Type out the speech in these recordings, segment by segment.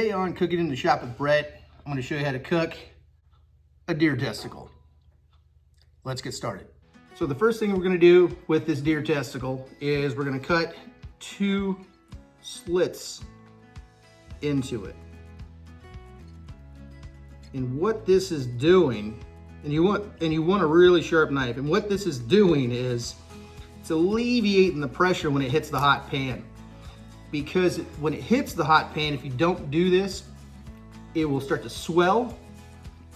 Today on Cooking in the Shop with Brett, I'm going to show you how to cook a deer testicle. Let's get started. So the first thing we're going to do with this deer testicle is we're going to cut 2 slits into it. And what this is doing, and you want a really sharp knife, and what this is doing is it's alleviating the pressure when it hits the hot pan. Because when it hits the hot pan, if you don't do this, it will start to swell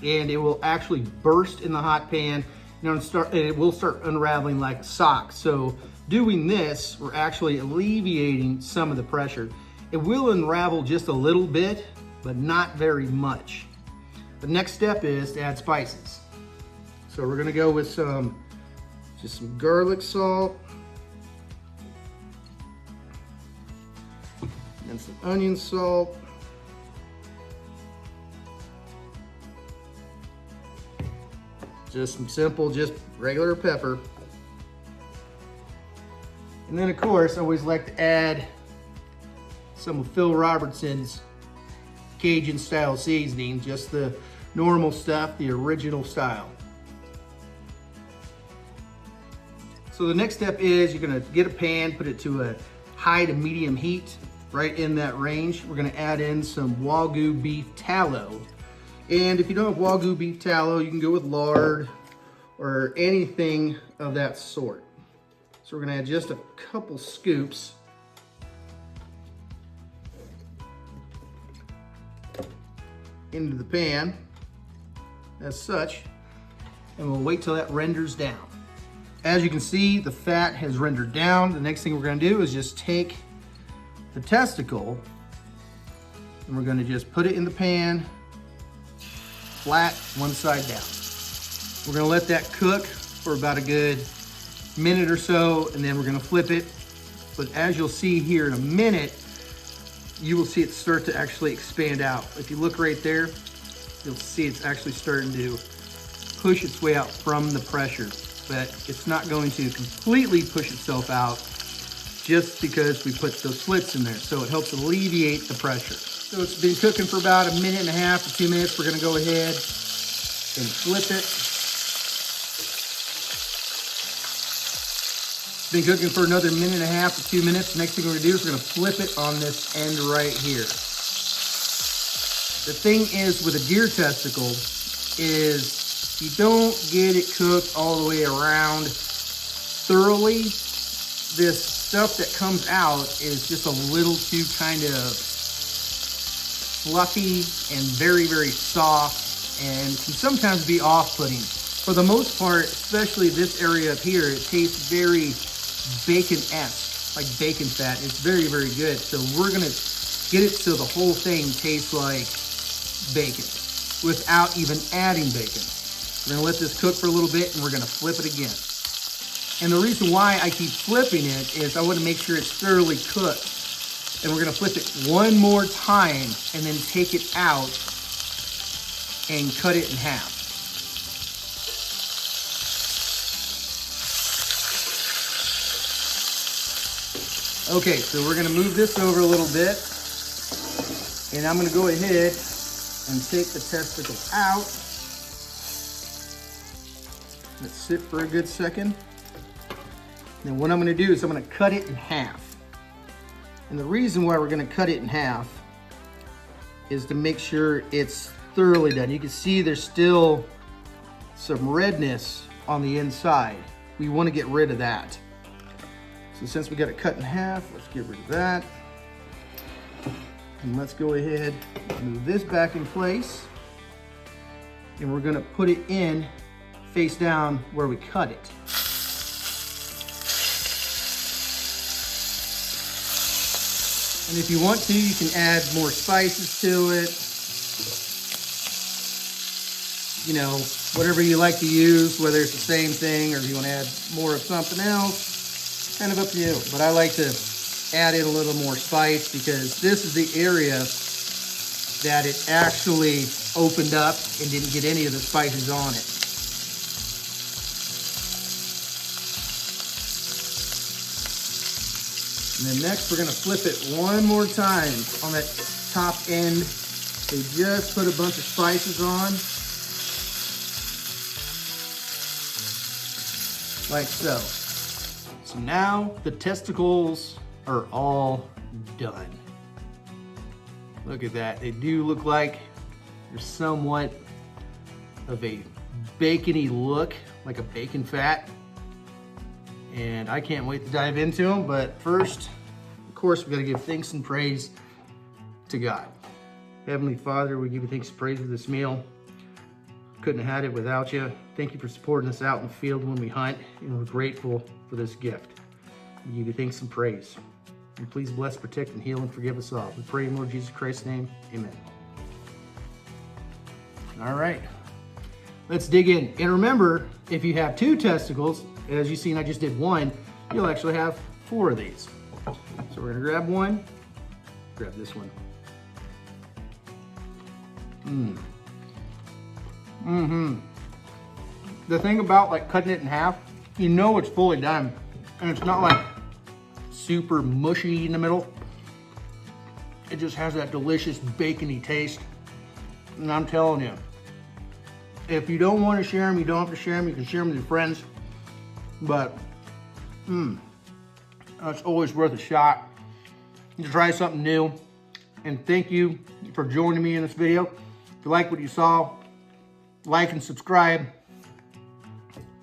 and it will actually burst in the hot pan, and it will start unraveling like a sock. So doing this, we're actually alleviating some of the pressure. It will unravel just a little bit, but not very much. The next step is to add spices. So we're gonna go with just some garlic salt, and some onion salt, just some simple, just regular pepper. And then of course, I always like to add some of Phil Robertson's Cajun style seasoning, just the normal stuff, the original style. So the next step is you're gonna get a pan, put it to a high to medium heat, right in that range. We're gonna add in some Wagyu beef tallow. And if you don't have Wagyu beef tallow, you can go with lard or anything of that sort. So we're gonna add just a couple scoops. Into the pan, as such, and we'll wait till that renders down. As you can see, the fat has rendered down. The next thing we're gonna do is just take the testicle and we're gonna just put it in the pan, flat, one side down. We're gonna let that cook for about a good minute or so, and then we're gonna flip it. But as you'll see here in a minute, you will see it start to actually expand out. If you look right there, you'll see it's actually starting to push its way out from the pressure, but it's not going to completely push itself out just because we put those slits in there. So it helps alleviate the pressure. So it's been cooking for about a minute and a half to 2 minutes. We're gonna go ahead and flip it. It's been cooking for another minute and a half to 2 minutes. Next thing we're gonna do is we're gonna flip it on this end right here. The thing is with a deer testicle is you don't get it cooked all the way around thoroughly. This stuff that comes out is just a little too kind of fluffy and very, very soft, and can sometimes be off-putting. For the most part, especially this area up here, it tastes very bacon-esque, like bacon fat. It's very, very good. So we're gonna get it so the whole thing tastes like bacon without even adding bacon. We're gonna let this cook for a little bit and we're gonna flip it again. And the reason why I keep flipping it is I want to make sure it's thoroughly cooked. And we're gonna flip it one more time and then take it out and cut it in half. Okay, so we're gonna move this over a little bit, and I'm gonna go ahead and take the testicle out. Let's sit for a good second. Then what I'm gonna do is I'm gonna cut it in half. And the reason why we're gonna cut it in half is to make sure it's thoroughly done. You can see there's still some redness on the inside. We wanna get rid of that. So since we got it cut in half, let's get rid of that. And let's go ahead and move this back in place. And we're gonna put it in face down where we cut it. And if you want to, you can add more spices to it. You know, whatever you like to use, whether it's the same thing or if you want to add more of something else, kind of up to you. But I like to add in a little more spice because this is the area that it actually opened up and didn't get any of the spices on it. And then next we're gonna flip it one more time on that top end. They just put a bunch of spices on, like so. So now the testicles are all done. Look at that. They do look like they're somewhat of a bacony look, like a bacon fat. And I can't wait to dive into them, but first, of course, we gotta give thanks and praise to God. Heavenly Father, we give you thanks and praise for this meal. Couldn't have had it without you. Thank you for supporting us out in the field when we hunt, and we're grateful for this gift. We give you thanks and praise. And please bless, protect, and heal, and forgive us all. We pray in Lord Jesus Christ's name, amen. All right, let's dig in. And remember, if you have 2 testicles, as you've seen, I just did 1, you'll actually have 4 of these. So we're gonna grab one, grab this one. The thing about like cutting it in half, you know it's fully done, and it's not like super mushy in the middle. It just has that delicious bacony taste. And I'm telling you, if you don't want to share them, you don't have to share them. You can share them with your friends. But, it's always worth a shot to try something new. And thank you for joining me in this video. If you like what you saw, like and subscribe.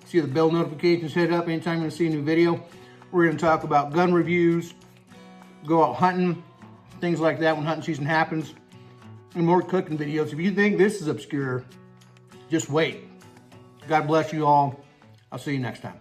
See the bell notifications hit up anytime you see a new video. We're going to talk about gun reviews, go out hunting, things like that when hunting season happens, and more cooking videos. If you think this is obscure, just wait. God bless you all. I'll see you next time.